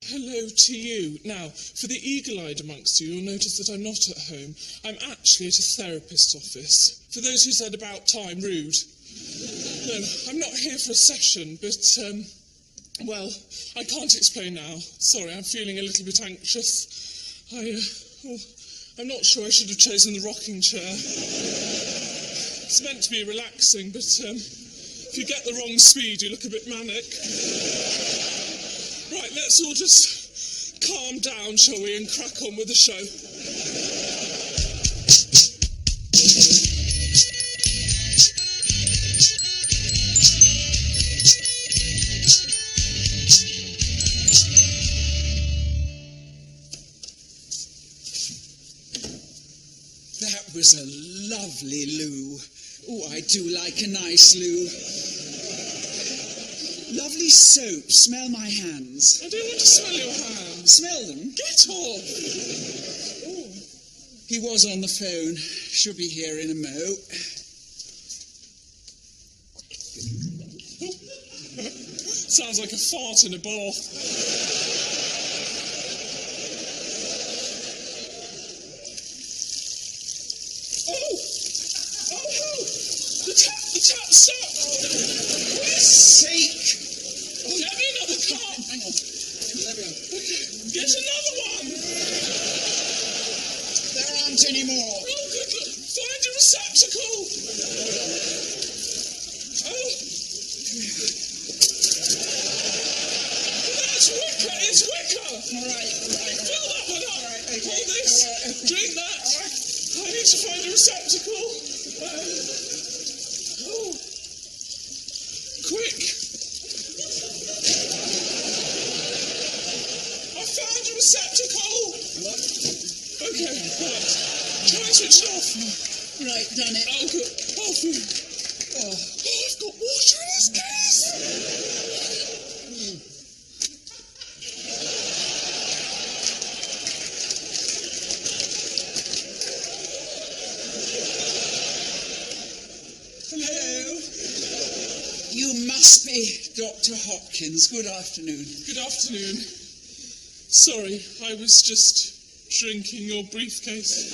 Hello to you. Now, for the eagle-eyed amongst you, you'll notice that I'm not at home. I'm actually at a therapist's office. For those who said about time, rude. No, I'm not here for a session, but, well, I can't explain now. Sorry, I'm feeling a little bit anxious. I'm not sure I should have chosen the rocking chair. It's meant to be relaxing, but, if you get the wrong speed, you look a bit manic. Right, let's all just calm down, shall we, and crack on with the show. That was a lovely loo. Oh, I do like a nice loo. Lovely soap. Smell my hands. I don't want to smell your hands. Smell them. Get off. Oh. He was on the phone. Should be here in a mo. Sounds like a fart in a bath. Oh! The tap stopped! For God's Sake! Get me another cup! Hang on. There we go. Get another one! There aren't any more. Oh, good Lord. Find a receptacle! Oh! That's wicker! It's wicker! All right. Fill that one up! okay. Hold this! All right. Drink that! I need to find a receptacle! Oh! Quick! I found a receptacle! What? Okay, right. Try and switch it off. Right, done it. Oh, good. Oh, I've got water in this case! Hello. You must be Dr. Hopkins. Good afternoon. Good afternoon. Sorry, I was just drinking your briefcase.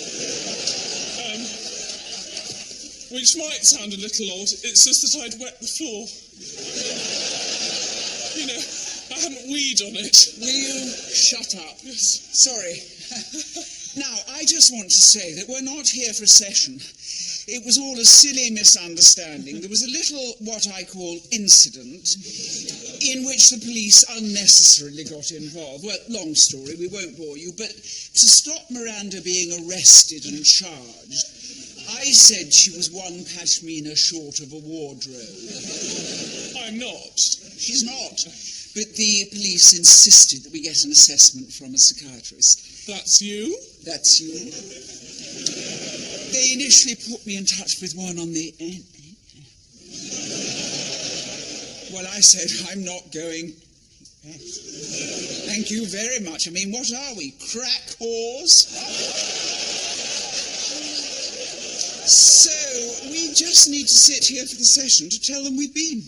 Which might sound a little odd. It's just that I'd wet the floor. You know, I hadn't weed on it. Will you shut up? Yes. Sorry. Now, I just want to say that we're not here for a session. It was all a silly misunderstanding. There was a little, what I call, incident in which the police unnecessarily got involved. Well, long story, we won't bore you, but to stop Miranda being arrested and charged, I said she was one pashmina short of a wardrobe. I'm not. She's not. But the police insisted that we get an assessment from a psychiatrist. That's you? That's you. They initially put me in touch with one on the... Well, I said, I'm not going. Thank you very much. I mean, what are we, crack whores? So, we just need to sit here for the session to tell them we've been.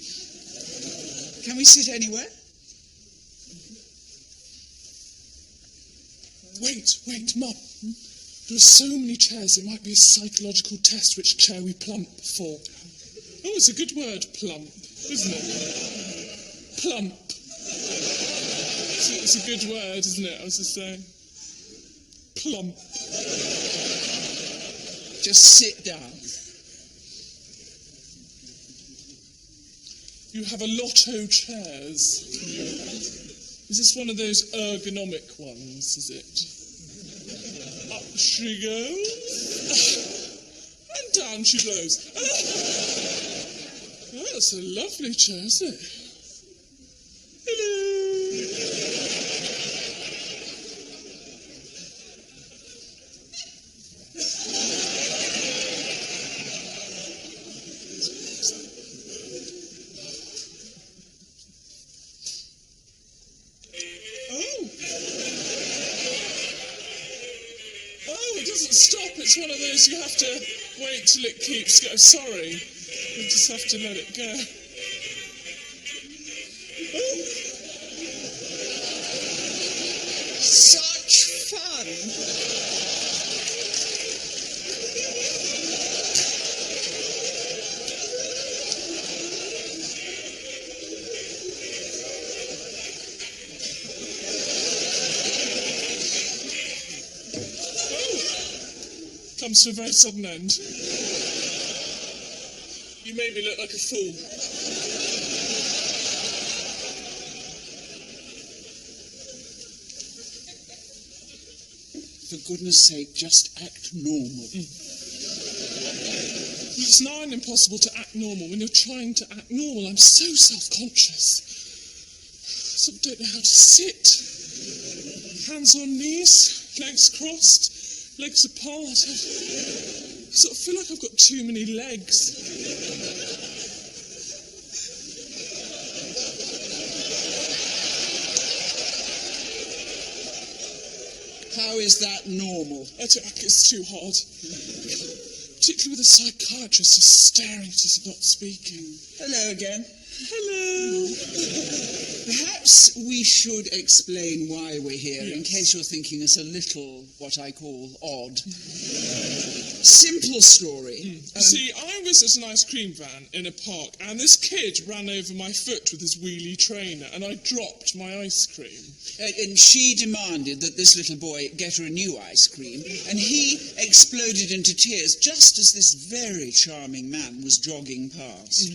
Can we sit anywhere? Wait, Mum. There are so many chairs, it might be a psychological test which chair we plump for. Oh, it's a good word, plump, isn't it? Plump. It's a good word, isn't it? I was just saying. Plump. Just sit down. You have a lotto chairs. Is this one of those ergonomic ones, is it? Up she goes. And down she blows. Oh, that's a lovely chair, isn't it? Hello. It doesn't stop. It's one of those you have to wait till it keeps going. Sorry. You just have to let it go. Oh. Such fun. Comes to a very sudden end. You made me look like a fool. For goodness sake, just act normal. Well, it's nigh on impossible to act normal when you're trying to act normal. I'm so self-conscious. I sort of don't know how to sit. Hands on knees, legs crossed, legs apart. I sort of feel like I've got too many legs. How is that normal? It's too hard. Particularly with a psychiatrist just staring at us and not speaking. Hello again. Hello. Perhaps we should explain why we're here, in case you're thinking us a little, what I call, odd. Simple story. See, I was at an ice cream van in a park, and this kid ran over my foot with his wheelie trainer, and I dropped my ice cream. And she demanded that this little boy get her a new ice cream, and he exploded into tears just as this very charming man was jogging past.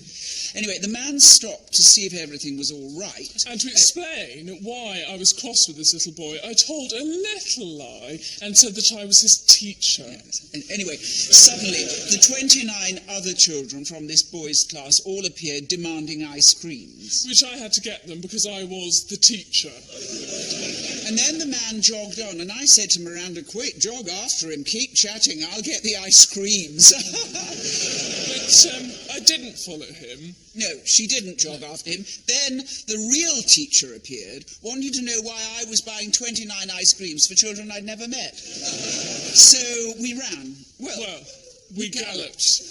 Anyway, the man stopped to see if everything was all right. And to explain why I was cross with this little boy, I told a little lie and said that I was his teacher. Yes. And anyway, suddenly, the 29 other children from this boy's class all appeared demanding ice creams. Which I had to get them because I was the teacher. And then the man jogged on, and I said to Miranda, quick, jog after him, keep chatting, I'll get the ice creams. But I didn't follow him. No, she didn't jog after him. Then the real teacher appeared, wanting to know why I was buying 29 ice creams for children I'd never met. So we ran. Well, we galloped.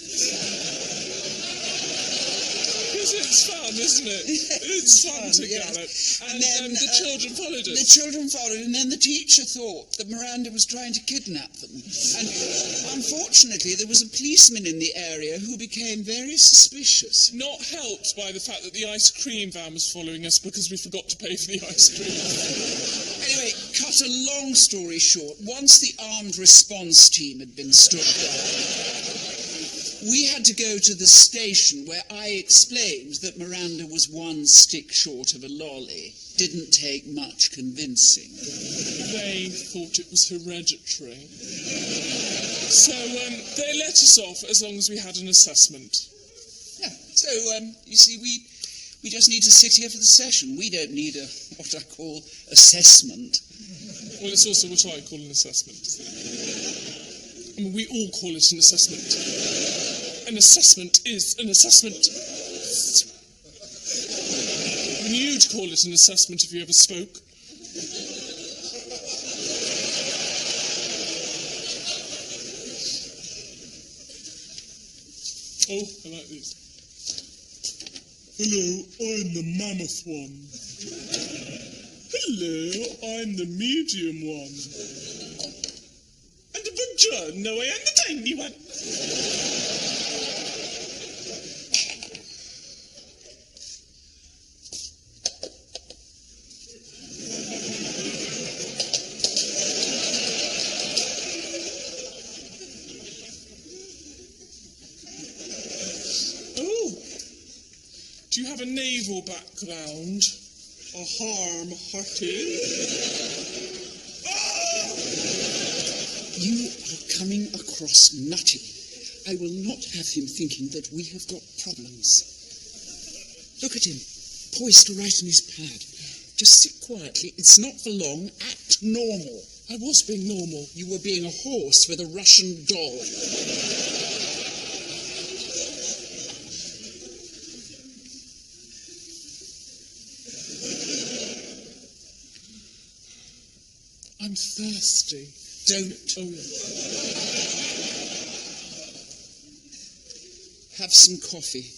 Because it's fun, isn't it? It's fun to gallop. And then the children followed us. The children followed, and then the teacher thought that Miranda was trying to kidnap them. And unfortunately, there was a policeman in the area who became very suspicious. Not helped by the fact that the ice cream van was following us because we forgot to pay for the ice cream. Anyway, cut a long story short, once the armed response team had been stood by, we had to go to the station where I explained that Miranda was one stick short of a lolly. Didn't take much convincing. They thought it was hereditary. So they let us off as long as we had an assessment. Yeah, so you see, we just need to sit here for the session. We don't need a, what I call, assessment. Well, it's also what I call an assessment. I mean, we all call it an assessment. An assessment is an assessment. I mean, you'd call it an assessment if you ever spoke. Oh, I like these. Hello, I'm the mammoth one. Hello, I'm the medium one. And buongiorno, I am the tiny one. Do you have a naval background? A harm hurting? You are coming across nutty. I will not have him thinking that we have got problems. Look at him, poised to write on his pad. Just sit quietly. It's not for long. Act normal. I was being normal. You were being a horse with a Russian doll. I'm thirsty. Don't. Oh, yeah. Have some coffee.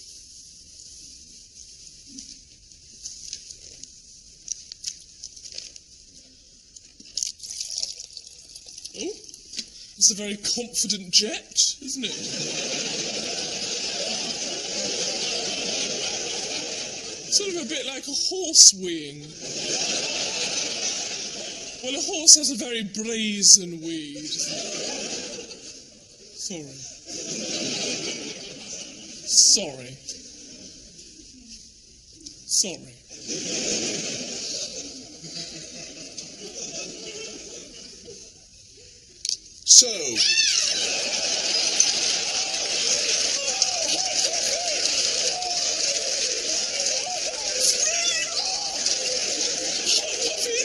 Oh, it's a very confident jet, isn't it? Sort of a bit like a horse weeing. Well, a horse has a very brazen wee. Sorry. Sorry. Sorry. So,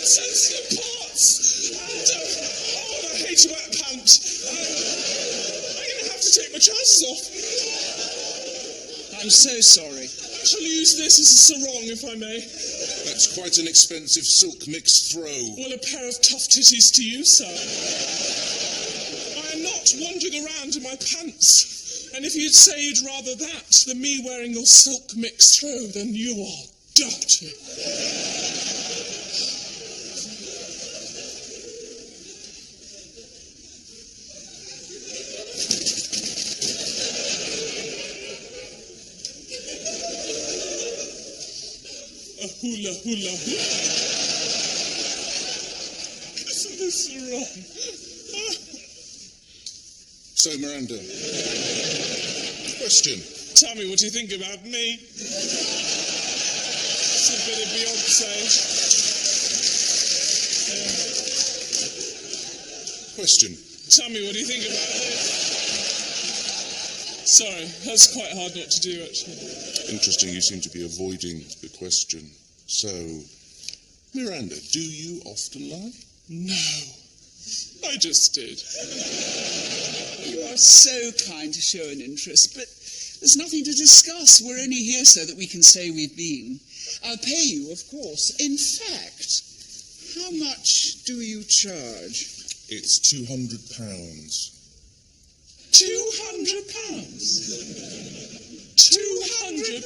Insensitive parts! And, I hate a wet pant. I'm going to have to take my trousers off. I'm so sorry. I shall use this as a sarong, if I may. that's quite an expensive silk mixed throw. Well, a pair of tough titties to you, sir. I am not wandering around in my pants. And if you'd say you'd rather that than me wearing your silk mixed throw, then you are dirty. A hula hula hula. Isn't this wrong? So, Miranda, question. Tell me what you think about me. It's a bit of Beyonce. Question. Tell me what you think about me. Sorry, that's quite hard not to do, actually. Interesting, you seem to be avoiding the question. So, Miranda, do you often lie? No. I just did. You are so kind to show an interest, but there's nothing to discuss. We're only here so that we can say we've been. I'll pay you, of course. In fact, how much do you charge? It's £200. £200? £200?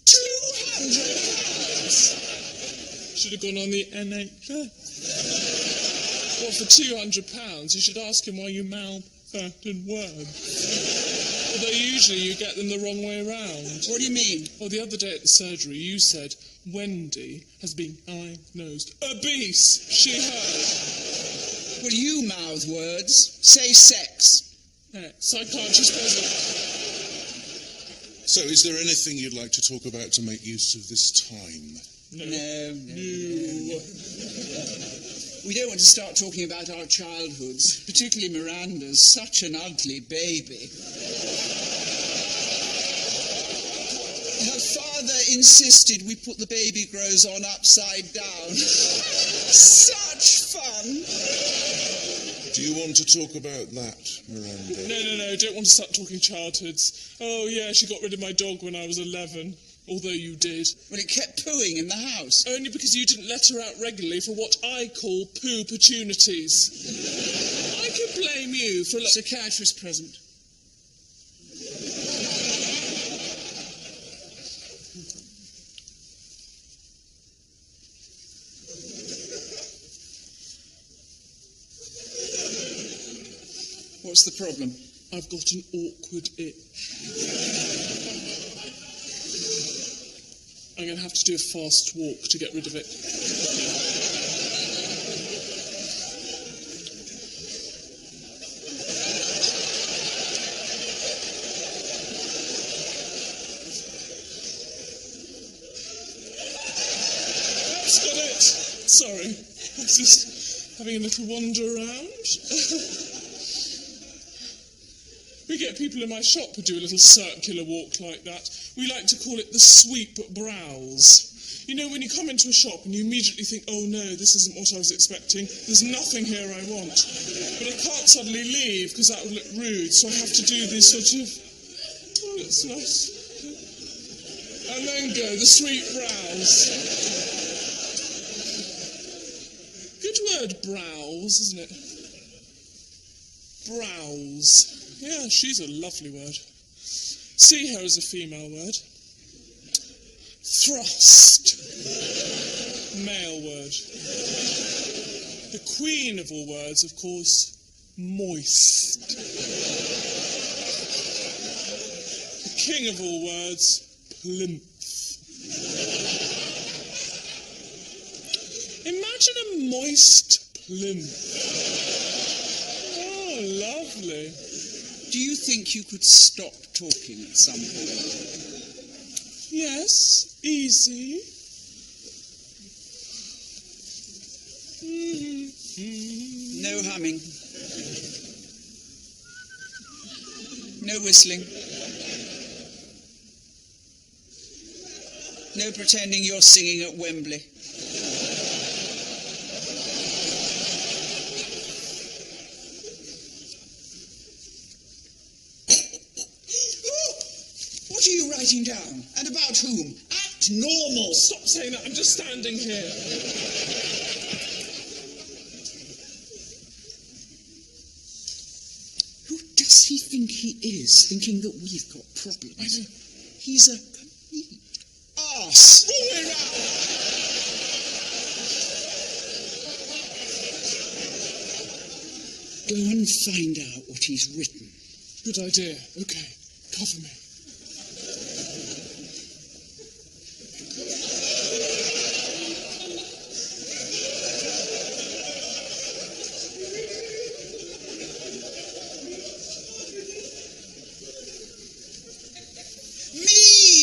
£200? Should have gone on the NHS. Well, for £200, you should ask him why you malfunctioned words. Although usually you get them the wrong way around. What do you mean? Well, the other day at the surgery, you said, Wendy has been diagnosed obese. She heard. Well, you mouth words. Say sex. Psychiatrist present. So, is there anything you'd like to talk about to make use of this time? No. We don't want to start talking about our childhoods, particularly Miranda's. Such an ugly baby. Her father insisted we put the baby grows on upside down. Such fun. Do you want to talk about that, Miranda? No, don't want to start talking childhoods. Oh, yeah, she got rid of my dog when I was 11. Although you did. Well, it kept pooing in the house. Only because you didn't let her out regularly for what I call poo opportunities. I could blame you for... Psychiatrist present. What's the problem? I've got an awkward itch. I'm going to have to do a fast walk to get rid of it. That's got it. Sorry. I was just having a little wander around. We get people in my shop who do a little circular walk like that. We like to call it the sweep browse. You know, when you come into a shop and you immediately think, oh no, this isn't what I was expecting, there's nothing here I want. But I can't suddenly leave because that would look rude, so I have to do this sort of, oh, that's nice. And then go, the sweep browse. Good word, browse, isn't it? Browse. Yeah, she's a lovely word. See her as a female word. Thrust. Male word. The queen of all words, of course, moist. The king of all words, plinth. Imagine a moist plinth. Oh, lovely. Do you think you could stop talking at some point? Yes, easy. No humming. No whistling. No pretending you're singing at Wembley. What are you writing down? And about whom? Act normal. Stop saying that, I'm just standing here. Who does he think he is, thinking that we've got problems? I don't... He's a complete arse. All the way round. Go and find out what he's written. Good idea. Okay, cover me.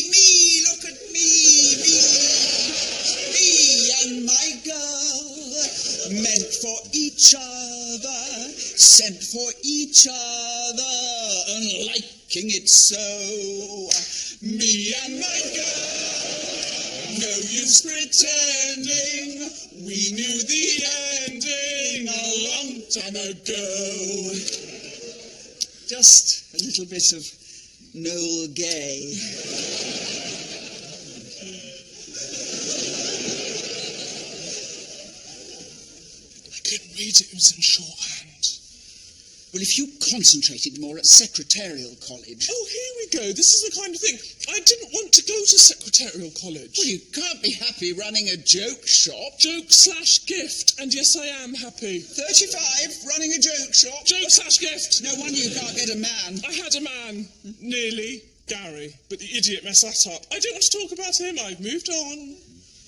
Me, look at me and my girl, meant for each other, sent for each other, and liking it so. Me and my girl, no use pretending, we knew the ending a long time ago. Just a little bit of Noel Gay. I couldn't read it was in shorthand. Well, if you concentrated more at Secretarial College... Oh, here we go. This is the kind of thing. I didn't want to go to Secretarial College. Well, you can't be happy running a joke shop. Joke/gift, and yes, I am happy. 35, running a joke shop. Joke/gift. No wonder you can't get a man. I had a man, nearly, Gary, but the idiot messed that up. I don't want to talk about him. I've moved on.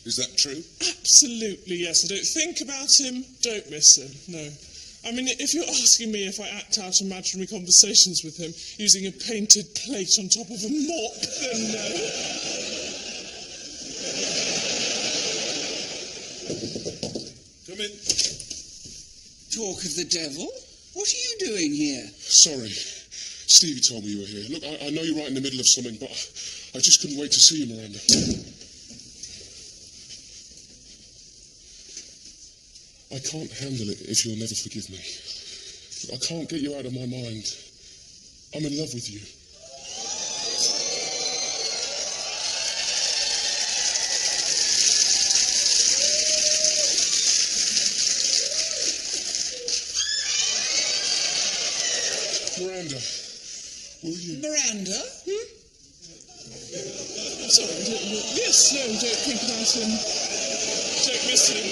Is that true? Absolutely, yes. I don't think about him, don't miss him, no. I mean, if you're asking me if I act out imaginary conversations with him using a painted plate on top of a mop, then no. Come in. Talk of the devil? What are you doing here? Sorry. Stevie told me you were here. Look, I know you're right in the middle of something, but I just couldn't wait to see you, Miranda. I can't handle it if you'll never forgive me. I can't get you out of my mind. I'm in love with you. Miranda, will you? Miranda? Sorry, yes, no, don't think about him. Don't miss him.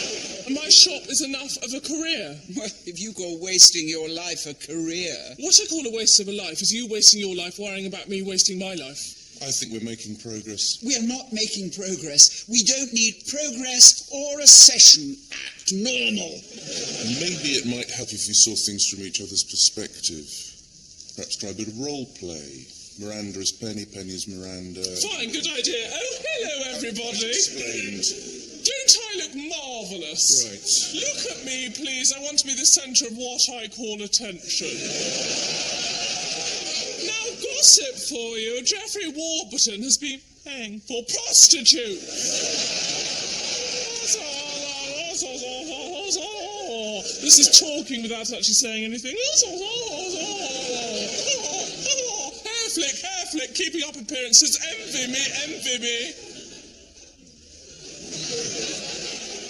And my shop is enough of a career. Well, if you call wasting your life a career... What I call a waste of a life is you wasting your life worrying about me wasting my life. I think we're making progress. We are not making progress. We don't need progress or a session. Act normal. Maybe it might help if we saw things from each other's perspective. Perhaps try a bit of role play. Miranda is Penny, Penny is Miranda. Fine, good idea. Oh, hello, everybody. Explained. Don't I look marvellous? Right. Look at me, please. I want to be the centre of what I call attention. Now, gossip for you. Geoffrey Warburton has been paying for prostitutes. This is talking without actually saying anything. Hair flick, keeping up appearances. Envy me.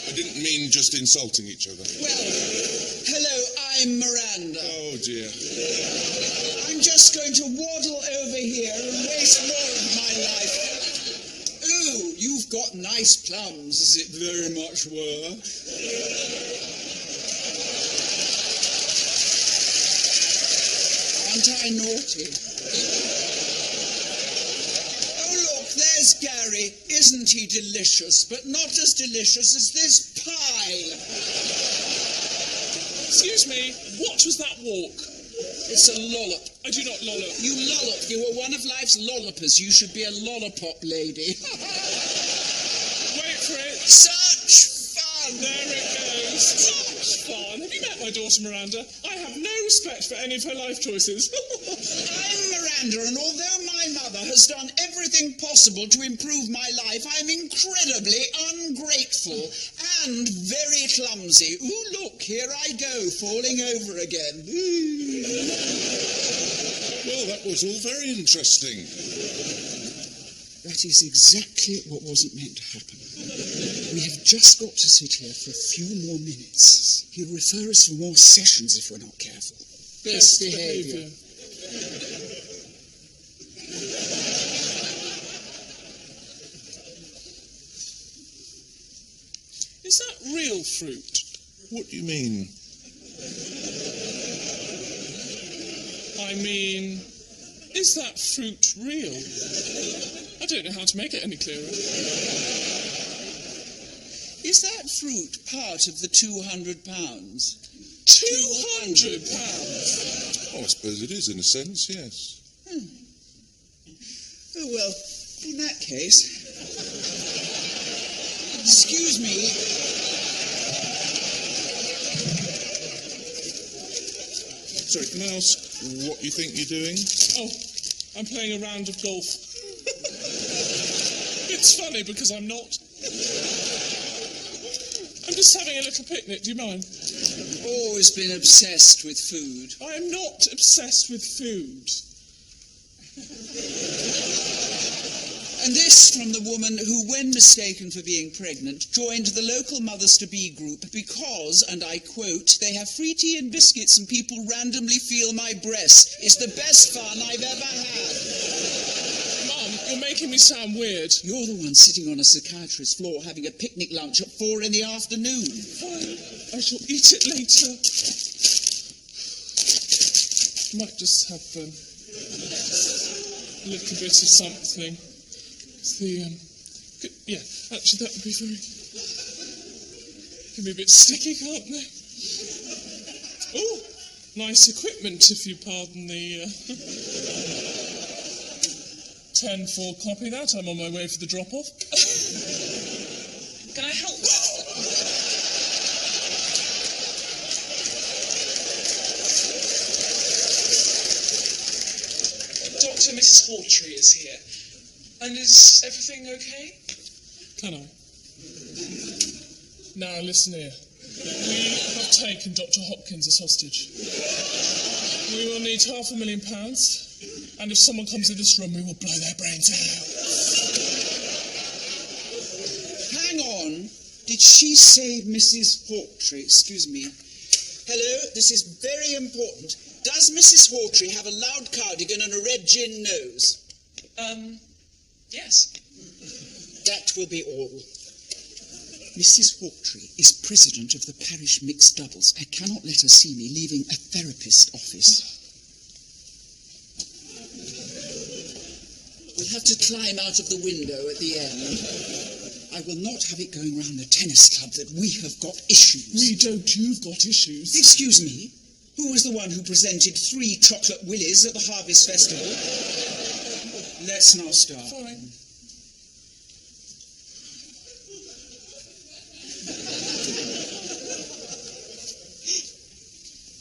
I didn't mean just insulting each other. Well, hello, I'm Miranda. Oh, dear. I'm just going to waddle over here and waste more of my life. Ooh, you've got nice plums. Is it very much work? Aren't I naughty? Oh, look, there's Gary. Isn't he delicious? But not as delicious as this pie. Excuse me, what was that walk? It's a lollop. I do not lollop. You lollop. You were one of life's lollopers. You should be a lollipop lady. Wait for it. Such fun! There it goes. Such fun. Have you met my daughter, Miranda? I have no respect for any of her life choices. I'm Miranda, and although my mother has done everything possible to improve my life, I'm incredibly ungrateful and very clumsy. Ooh, look, here I go, falling over again. Well, that was all very interesting. That is exactly what wasn't meant to happen. We have just got to sit here for a few more minutes. He'll refer us for more sessions if we're not careful. Best behaviour. Is that real fruit? What do you mean? I mean, is that fruit real? I don't know how to make it any clearer. Is that fruit part of the £200? £200? Oh, I suppose it is, in a sense, yes. Oh, well, in that case... Excuse me. Sorry, can I ask what you think you're doing? Oh, I'm playing a round of golf. It's funny because I'm not. I'm just having a little picnic, do you mind? Always been obsessed with food. I am not obsessed with food. And this from the woman who, when mistaken for being pregnant, joined the local Mothers-to-Be group because, and I quote, they have free tea and biscuits and people randomly feel my breast. It's the best fun I've ever had. Mum, you're making me sound weird. You're the one sitting on a psychiatrist's floor having a picnic lunch at 4 in the afternoon. Fine, I shall eat it later. Might just have a little bit of something. Yeah, actually that would be very... Can be a bit sticky, can't they? Oh, nice equipment, if you pardon the... 10-4 copy that, I'm on my way for the drop-off. Can I help? Dr. Mrs. Hawtrey is here. And is everything okay? Can I? Now, listen here. We have taken Dr. Hopkins as hostage. We will need £500,000, and if someone comes in this room, we will blow their brains out. Hang on. Did she say Mrs. Hawtrey? Excuse me. Hello, this is very important. Does Mrs. Hawtrey have a loud cardigan and a red gin nose? Yes. That will be all. Mrs. Hawtrey is president of the parish mixed doubles. I cannot let her see me leaving a therapist's office. We'll have to climb out of the window at the end. I will not have it going round the tennis club that we have got issues. We don't, you've got issues. Excuse me, who was the one who presented 3 chocolate willies at the Harvest Festival? Let's now start. Fine.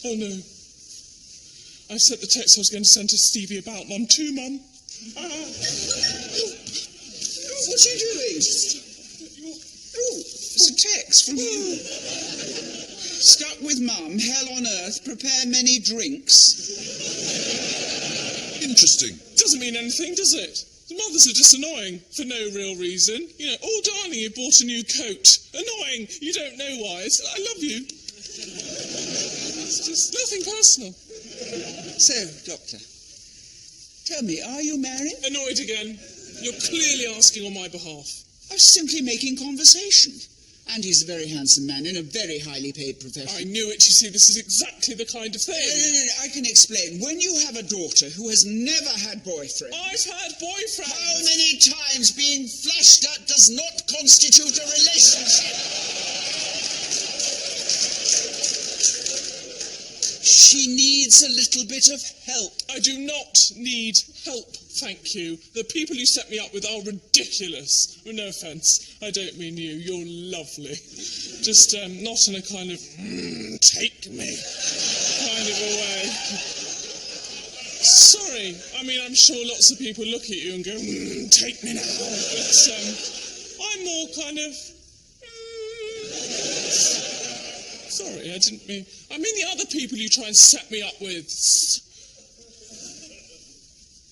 Oh no. I've sent the text I was going to send to Stevie about Mum too, Mum. What's he doing? Oh, it's a text from you. Stuck with Mum, hell on earth, prepare many drinks. Interesting. Doesn't mean anything, does it? The mothers are just annoying for no real reason. You know, oh darling, you bought a new coat. Annoying. You don't know why. I love you. It's just nothing personal. So, Doctor, tell me, are you married? Annoyed again. You're clearly asking on my behalf. I was simply making conversation. And he's a very handsome man in a very highly paid profession. I knew it. You see, this is exactly the kind of thing. No, I can explain. When you have a daughter who has never had boyfriend... I've had boyfriends. How many times being flashed at does not constitute a relationship? She needs a little bit of help. I do not need help, thank you. The people you set me up with are ridiculous. Well, no offence, I don't mean you. You're lovely. Just not in a kind of, take me kind of a way. Sorry, I mean, I'm sure lots of people look at you and go, take me now. But I'm more kind of, sorry, I didn't mean... I mean the other people you try and set me up with.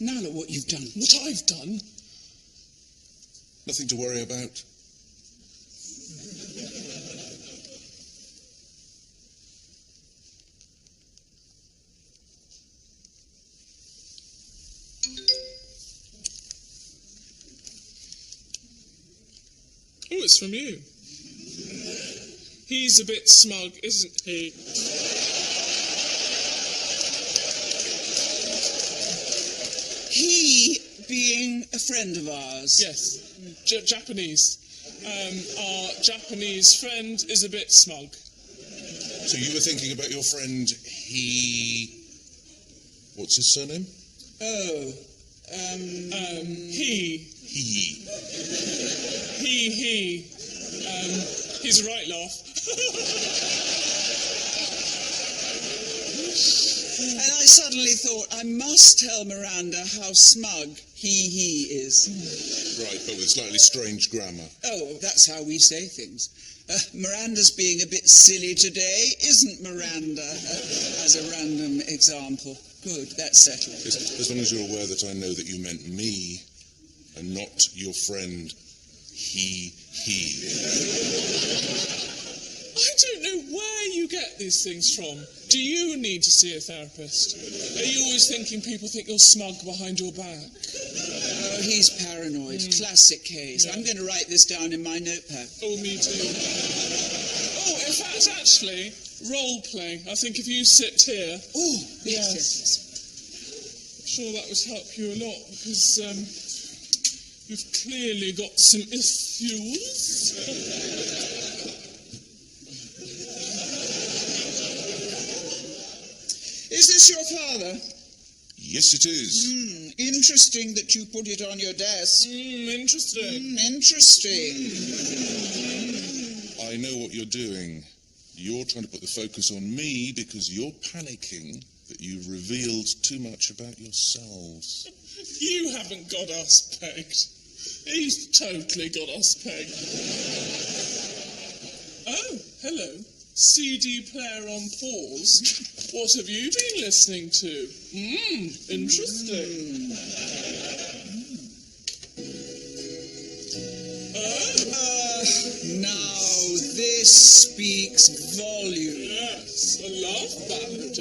Now look what you've done. What I've done? Nothing to worry about. Oh, it's from you. He's a bit smug, isn't he? He being a friend of ours. Yes, Japanese. Our Japanese friend is a bit smug. So you were thinking about your friend, he... What's his surname? Oh, he. He's a right laugh. And I suddenly thought, I must tell Miranda how smug he is. Right, but with slightly strange grammar. Oh, that's how we say things. Miranda's being a bit silly today, isn't Miranda? As a random example. Good, that's settled. As long as you're aware that I know that you meant me and not your friend, he. I don't know where you get these things from. Do you need to see a therapist? Are you always thinking people think you're smug behind your back? Oh, he's paranoid. Classic case. Yeah. I'm going to write this down in my notepad. Oh, me too. Oh, in fact, actually, role play. I think if you sit here... Oh, Yes. yes. I'm sure that would help you a lot, because you've clearly got some issues. Is this your father? Yes, it is. Interesting that you put it on your desk. Interesting. Interesting. I know what you're doing. You're trying to put the focus on me because you're panicking that you've revealed too much about yourselves. You haven't got us pegged. He's totally got us pegged. Oh, hello. CD player on pause. What have you been listening to? Interesting. Now this speaks volumes. Yes, a love ballad,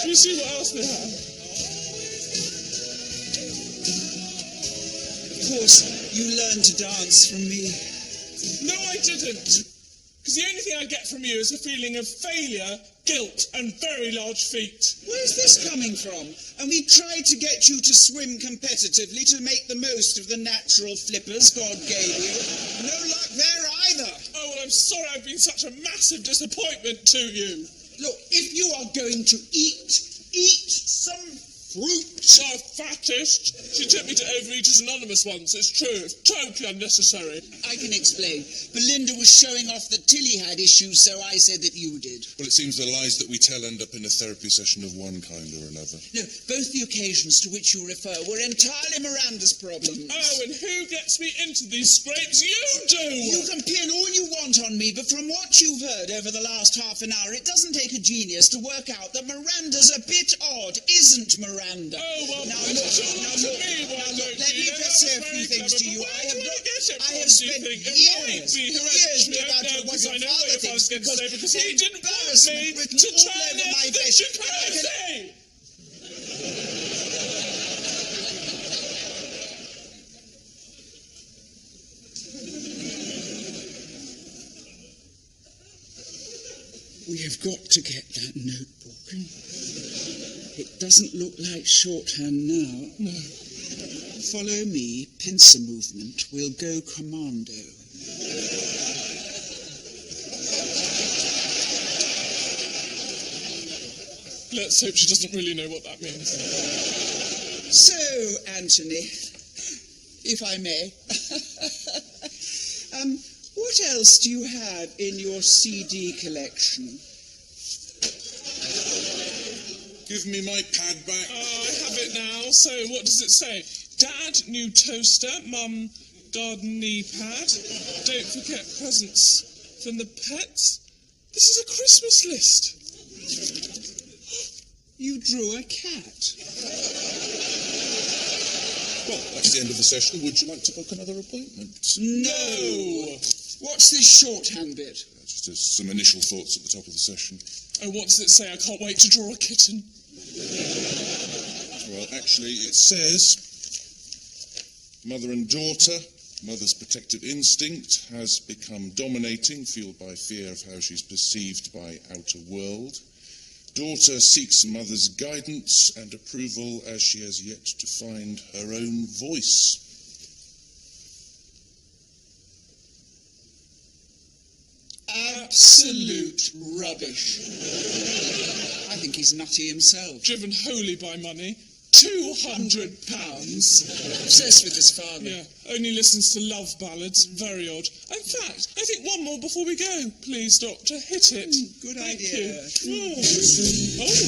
Shall we see what else they have? Of course, you learned to dance from me. No, I didn't. Because the only thing I get from you is a feeling of failure, guilt, and very large feet. Where's this coming from? And we tried to get you to swim competitively to make the most of the natural flippers God gave you. No luck there either. Oh, well, I'm sorry I've been such a massive disappointment to you. Look, if you are going to eat some fruit. So fattest. She took me to Overeaters Anonymous once. It's true. It's totally unnecessary. I can explain. Belinda was showing off that Tilly had issues, so I said that you did. Well, it seems the lies that we tell end up in a therapy session of one kind or another. No, both the occasions to which you refer were entirely Miranda's problems. Oh, and who gets me into these scrapes? You do! You can pin all you want on me, but from what you've heard over the last half an hour, it doesn't take a genius to work out that Miranda's a bit odd, isn't Miranda? Miranda. Oh, well, now put look, it all now on to look, me, why now look, don't let you? me Yeah, just say a that's few very things clever, to you. but where do I get it I from, have do you spent think? It years, might be years hereditary. being I out know, of what because I your know father what your father's thinks, going to say, because he didn't want embarrassment me written to all try over my anything face. you can't say. We have got to get that notebook. It doesn't look like shorthand now. No. Follow me, pincer movement. We'll go commando. Let's hope she doesn't really know what that means. So, Anthony, if I may, what else do you have in your CD collection? Give me my pad back. Oh, I have it now. So, what does it say? Dad, new toaster. Mum, garden knee pad. Don't forget presents from the pets. This is a Christmas list. You drew a cat. Well, that's the end of the session. Would you like to book another appointment? No! What's this shorthand bit? Just some initial thoughts at the top of the session. Oh, what does it say? I can't wait to draw a kitten. Well, actually, it says mother and daughter. Mother's protective instinct has become dominating, fueled by fear of how she's perceived by outer world. Daughter seeks mother's guidance and approval as she has yet to find her own voice. Absolute rubbish. I think he's nutty himself. Driven wholly by money. £200. Obsessed with his father. Yeah, only listens to love ballads. Very odd. In fact, I think one more before we go. Please, Doctor, hit it. Good Thank idea. you. Oh.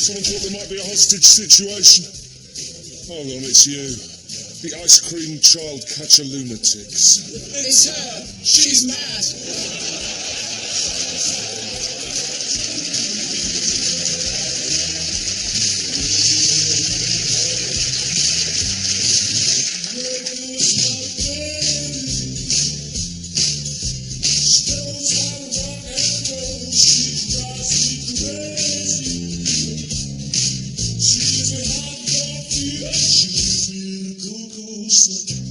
Someone thought there might be a hostage situation. Hold on, it's you. The ice cream child catcher lunatics. It's her. She's mad. She's a hot dog, she's a cocoa sweat.